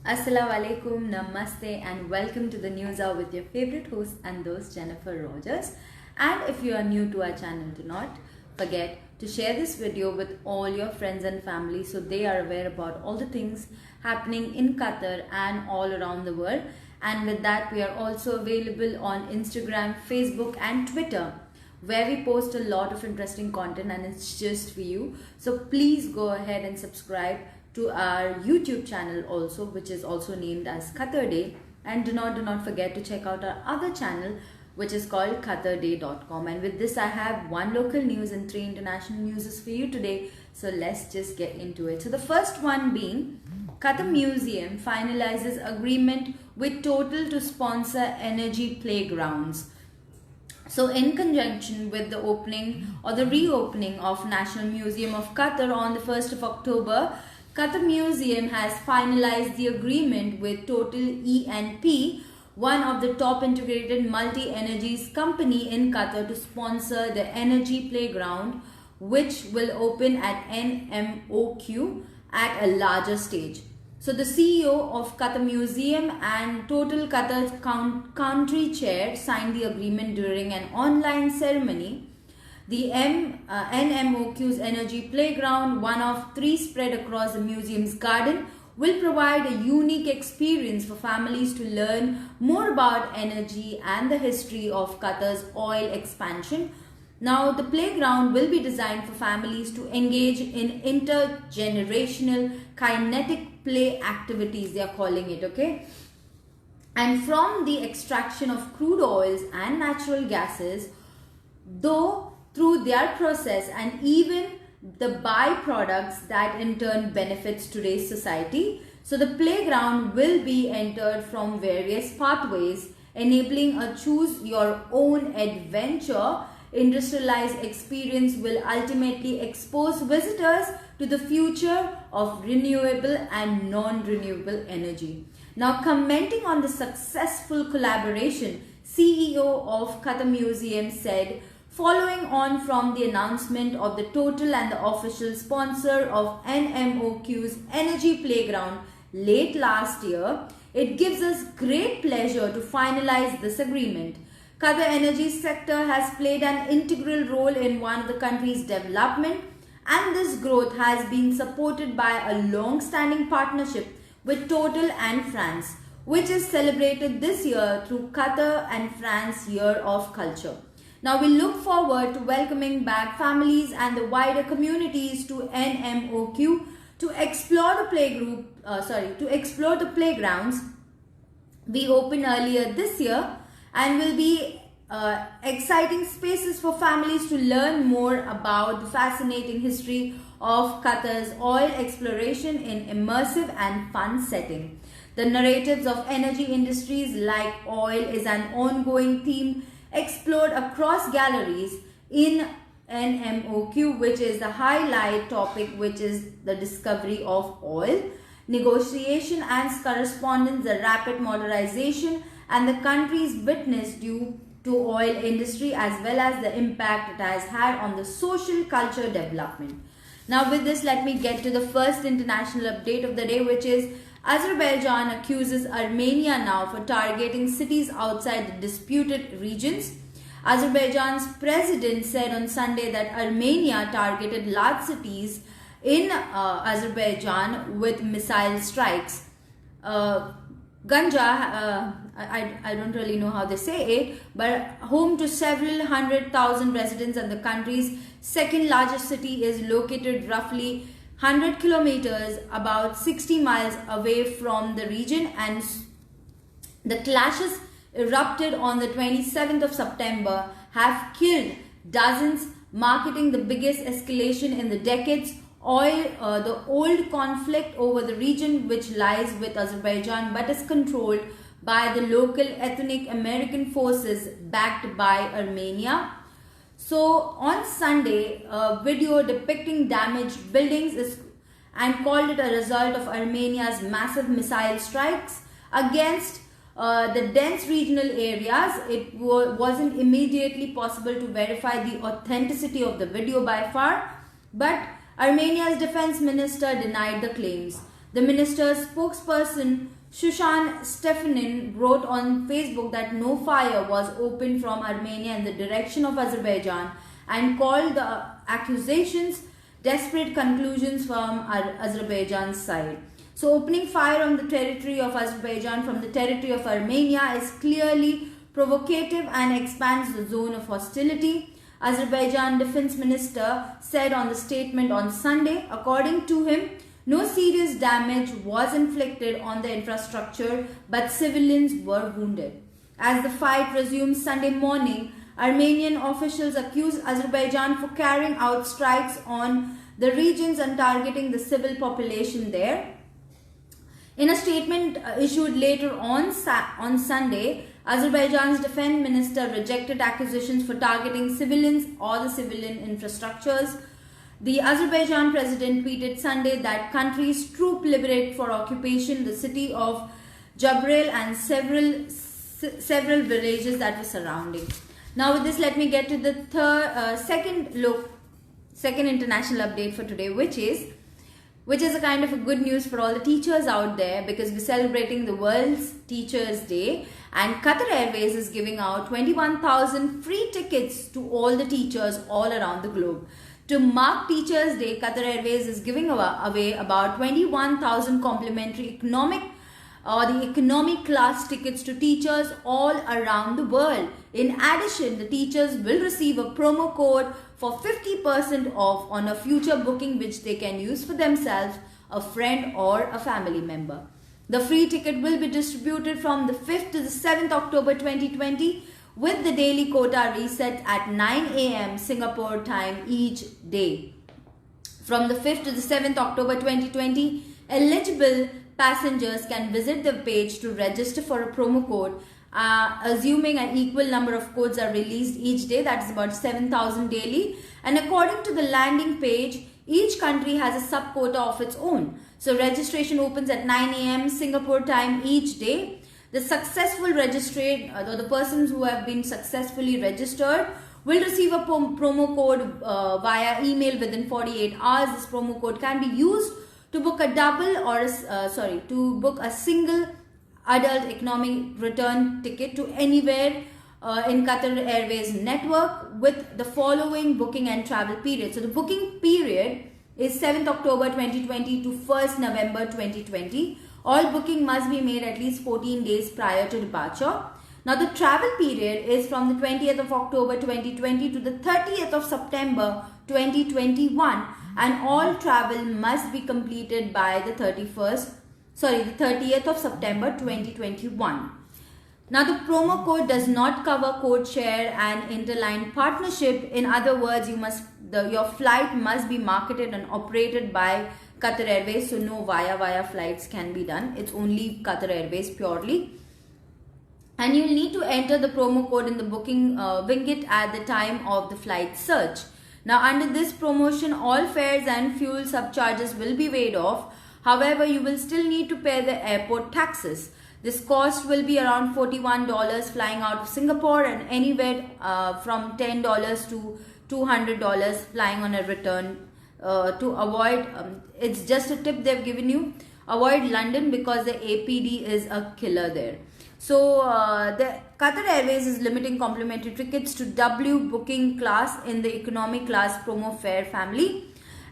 Assalamu alaikum, namaste, and welcome to the News Hour with your favorite host and host Jennifer Rogers. And if you are new to our channel, do not forget to share this video with all your friends and family so they are aware about all the things happening in Qatar and all around the world. And with that, we are also available on Instagram, Facebook, and Twitter, where we post a lot of interesting content and it's just for you. So please go ahead and subscribe to our YouTube channel also, which is also named as Qatar Day, and do not forget to check out our other channel, which is called qatarday.com. And with this, I have one local news and three international news for you today, so let's just get into it. So the first one being Qatar Museum finalizes agreement with Total to sponsor energy playgrounds. So in conjunction with the opening or the reopening of National Museum of Qatar on the 1st of October, Qatar Museum has finalized the agreement with Total E&P, one of the top integrated multi-energies company in Qatar, to sponsor the energy playground, which will open at NMOQ at a larger stage. So the CEO of Qatar Museum and Total Qatar's country chair signed the agreement during an online ceremony. The NMOQ's Energy Playground, one of three spread across the museum's garden, will provide a unique experience for families to learn more about energy and the history of Qatar's oil expansion. Now, the playground will be designed for families to engage in intergenerational kinetic play activities, they are calling it, okay? And from the extraction of crude oils and natural gases, though through their process and even the byproducts that in turn benefits today's society. So the playground will be entered from various pathways, enabling a choose your own adventure. Industrialized experience will ultimately expose visitors to the future of renewable and non-renewable energy. Now, commenting on the successful collaboration, CEO of Qatar Museum said, following on from the announcement of the Total and the official sponsor of NMOQ's Energy Playground late last year, it gives us great pleasure to finalize this agreement. Qatar energy sector has played an integral role in one of the country's development, and this growth has been supported by a long-standing partnership with Total and France, which is celebrated this year through Qatar and France Year of Culture. Now we look forward to welcoming back families and the wider communities to NMOQ to explore the playgrounds we opened earlier this year, and will be exciting spaces for families to learn more about the fascinating history of Qatar's oil exploration in immersive and fun setting. The narratives of energy industries like oil is an ongoing theme explored across galleries in NMOQ, which is the highlight topic, which is the discovery of oil, negotiation and correspondence, the rapid modernization and the country's witness due to oil industry, as well as the impact it has had on the social culture development. Now with this, let me get to the first international update of the day, which is Azerbaijan accuses Armenia now for targeting cities outside the disputed regions. Azerbaijan's president said on Sunday that Armenia targeted large cities in Azerbaijan with missile strikes. Ganja, I don't really know how they say it, but home to several 100,000 residents, and the country's second largest city is located roughly 100 kilometers, about 60 miles away from the region, and the clashes erupted on the 27th of September have killed dozens, marking the biggest escalation in the decades. The old conflict over the region, which lies with Azerbaijan but is controlled by the local ethnic American forces backed by Armenia. So on Sunday, a video depicting damaged buildings and called it a result of Armenia's massive missile strikes against the dense regional areas. It wasn't immediately possible to verify the authenticity of the video by far, but Armenia's defense minister denied the claims. The minister's spokesperson Shushan Stefanin wrote on Facebook that no fire was opened from Armenia in the direction of Azerbaijan and called the accusations desperate conclusions from Azerbaijan's side. So opening fire on the territory of Azerbaijan from the territory of Armenia is clearly provocative and expands the zone of hostility. Azerbaijan defense minister said on the statement on Sunday, according to him, no serious damage was inflicted on the infrastructure, but civilians were wounded. As the fight resumed Sunday morning, Armenian officials accused Azerbaijan for carrying out strikes on the regions and targeting the civil population there. In a statement issued later on Sunday, Azerbaijan's defense minister rejected accusations for targeting civilians or the civilian infrastructures. The Azerbaijan president tweeted Sunday that country's troops liberated for occupation the city of Jabril and several villages that were surrounding. Now with this, let me get to the second international update for today, which is a kind of a good news for all the teachers out there, because we're celebrating the World's Teachers Day and Qatar Airways is giving out 21,000 free tickets to all the teachers all around the globe. To mark Teachers Day, Qatar Airways is giving away about 21,000 complimentary economy class tickets to teachers all around the world. In addition, the teachers will receive a promo code for 50% off on a future booking, which they can use for themselves, a friend or a family member. The free ticket will be distributed from the 5th to the 7th October 2020 with the daily quota reset at 9 a.m. Singapore time each day. From the 5th to the 7th October 2020, eligible passengers can visit the page to register for a promo code. Assuming an equal number of codes are released each day, that is about 7,000 daily. And according to the landing page, each country has a sub-quota of its own. So registration opens at 9 a.m. Singapore time each day. The successful registered, or the persons who have been successfully registered, will receive a promo code via email within 48 hours. This promo code can be used to book a single adult economy return ticket to anywhere in Qatar Airways network with the following booking and travel period. So the booking period is 7th October 2020 to 1st November 2020. All booking must be made at least 14 days prior to departure. Now the travel period is from the 20th of October 2020 to the 30th of September 2021, and all travel must be completed by the 30th of September 2021. Now the promo code does not cover code share and interline partnership. In other words, your flight must be marketed and operated by Qatar Airways, so no via flights can be done. It's only Qatar Airways purely. And you'll need to enter the promo code in the booking winget at the time of the flight search. Now under this promotion, all fares and fuel subcharges will be waived off. However, you will still need to pay the airport taxes. This cost will be around $41 flying out of Singapore, and anywhere from $10 to $200 flying on a return. To avoid, it's just a tip they've given you, avoid London because the APD is a killer there. So the Qatar Airways is limiting complimentary tickets to W booking class in the economy class promo fare family,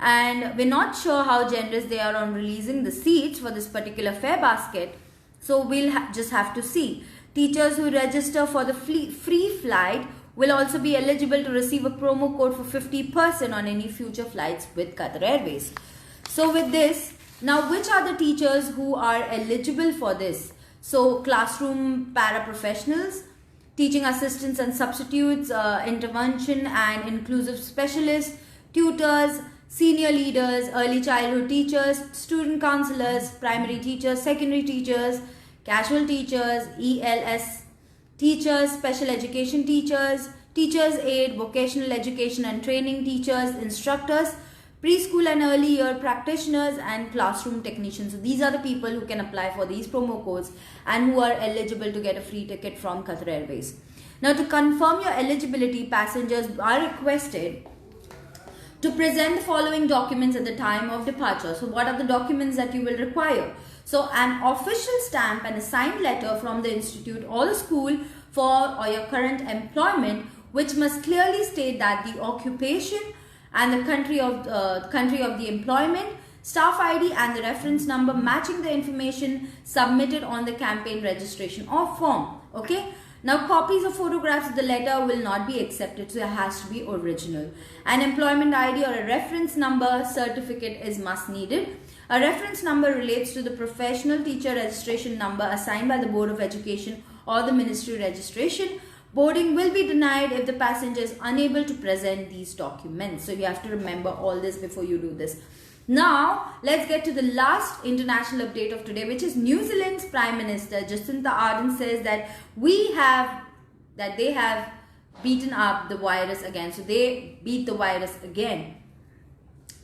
and we're not sure how generous they are on releasing the seats for this particular fare basket, so we'll just have to see. Teachers who register for the free flight will also be eligible to receive a promo code for 50% on any future flights with Qatar Airways. So with this, now which are the teachers who are eligible for this? So classroom paraprofessionals, teaching assistants and substitutes, intervention and inclusive specialists, tutors, senior leaders, early childhood teachers, student counselors, primary teachers, secondary teachers, casual teachers, ELS teachers, special education teachers, teachers aid, vocational education and training teachers, instructors, preschool and early year practitioners, and classroom technicians. So these are the people who can apply for these promo codes and who are eligible to get a free ticket from Qatar Airways. Now to confirm your eligibility, passengers are requested to present the following documents at the time of departure. So what are the documents that you will require? So an official stamp and a signed letter from the institute or the school or your current employment, which must clearly state that the occupation and the country of the employment, staff ID and the reference number matching the information submitted on the campaign registration or form. Okay. Now, copies of photographs of the letter will not be accepted, so it has to be original. An employment ID or a reference number certificate is must needed. A reference number relates to the professional teacher registration number assigned by the Board of Education or the Ministry registration. Boarding will be denied if the passenger is unable to present these documents. So you have to remember all this before you do this. Now, let's get to the last international update of today, which is New Zealand's Prime Minister Jacinda Ardern says that they have beaten up the virus again. So they beat the virus again.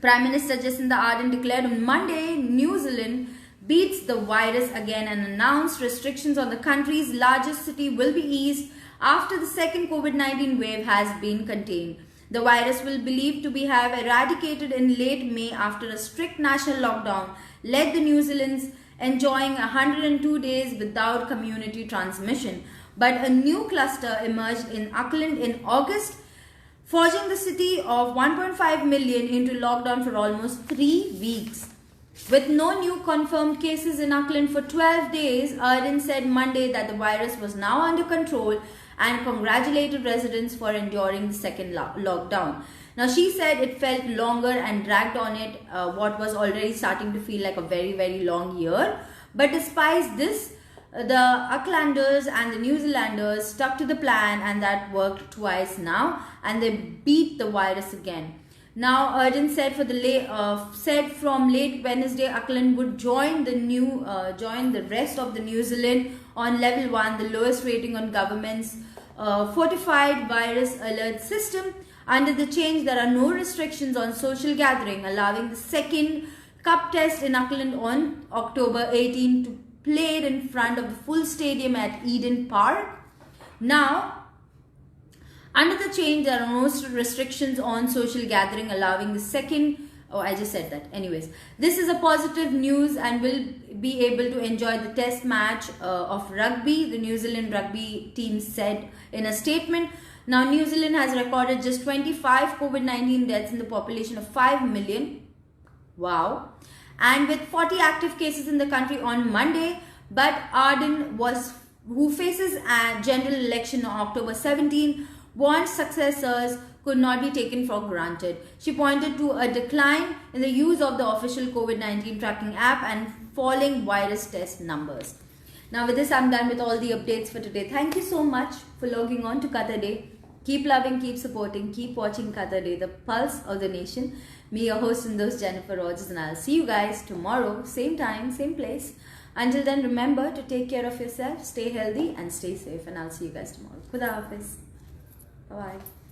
Prime Minister Jacinda Ardern declared on Monday New Zealand beats the virus again and announced restrictions on the country's largest city will be eased after the second COVID-19 wave has been contained. The virus will believed to be have eradicated in late May after a strict national lockdown led the New Zealanders enjoying 102 days without community transmission. But a new cluster emerged in Auckland in August, forcing the city of 1.5 million into lockdown for almost 3 weeks. With no new confirmed cases in Auckland for 12 days, Ardern said Monday that the virus was now under control and congratulated residents for enduring the second lockdown. Now, she said it felt longer and dragged on it what was already starting to feel like a very, very long year. But despite this, the Aucklanders and the New Zealanders stuck to the plan, and that worked twice now, and they beat the virus again. Now, Ardern said from late Wednesday, Auckland would join the rest of the New Zealand on level 1, the lowest rating on government's fortified virus alert system. Under the change, there are no restrictions on social gathering, allowing the second cup test in Auckland on October 18 to play in front of the full stadium at Eden Park. Now, under the change, there are no restrictions on social gathering, allowing the second. Oh, I just said that. Anyways, this is a positive news and will be able to enjoy the test match of rugby, the New Zealand rugby team said in a statement. Now, New Zealand has recorded just 25 COVID-19 deaths in the population of 5 million. Wow. And with 40 active cases in the country on Monday, but Ardern who faces a general election on October 17, warned successors could not be taken for granted. She pointed to a decline in the use of the official COVID-19 tracking app and falling virus test numbers. Now with this, I'm done with all the updates for today. Thank you so much for logging on to Qatar Day. Keep loving, keep supporting, keep watching Qatar Day, the pulse of the nation. Me, your host and host, Jennifer Rogers, and I'll see you guys tomorrow, same time, same place. Until then, remember to take care of yourself, stay healthy and stay safe, and I'll see you guys tomorrow. Khuda Hafiz. Bye-bye.